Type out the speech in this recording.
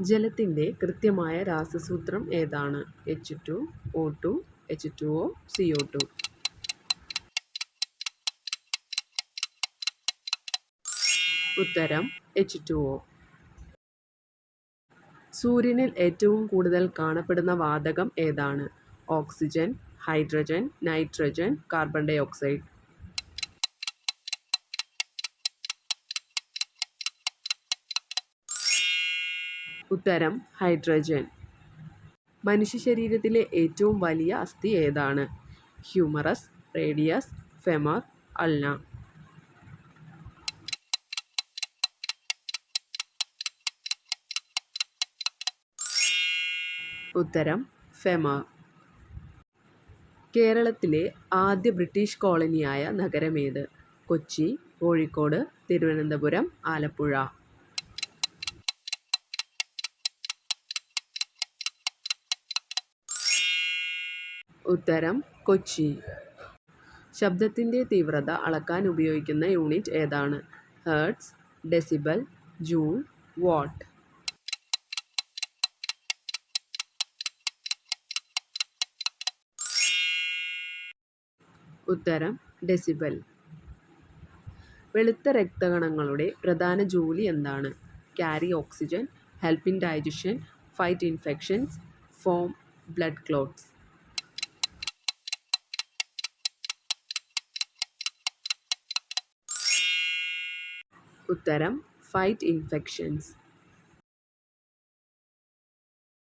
ജലത്തിൻ്റെ കൃത്യമായ രാസസൂത്രം ഏതാണ്? H2O2, H2O, CO2. ഉത്തരം H2O. സൂര്യനിൽ ഏറ്റവും കൂടുതൽ കാണപ്പെടുന്ന വാതകം ഏതാണ്? Oxygen, hydrogen, nitrogen, carbon dioxide. ഉത്തരം ഹൈഡ്രജൻ. മനുഷ്യ ശരീരത്തിലെ ഏറ്റവും വലിയ അസ്ഥി ഏതാണ്? Humerus, radius, femur, ulna. ഉത്തരം ഫെമർ. കേരളത്തിലെ ആദ്യ ബ്രിട്ടീഷ് കോളനിയായ നഗരമേത്? കൊച്ചി, കോഴിക്കോട്, തിരുവനന്തപുരം, ആലപ്പുഴ. ഉത്തരം കൊച്ചി. ശബ്ദത്തിൻ്റെ തീവ്രത അളക്കാൻ ഉപയോഗിക്കുന്ന യൂണിറ്റ് ഏതാണ്? Hertz, decibel, joule, watt. ഉത്തരം ഡെസിബൽ. വെളുത്ത രക്തകണങ്ങളുടെ പ്രധാന ജോലി എന്താണ്? Carry oxygen, help in digestion, fight infections, form blood clots. ഉത്തരം ഫൈറ്റ് ഇൻഫെക്ഷൻസ്.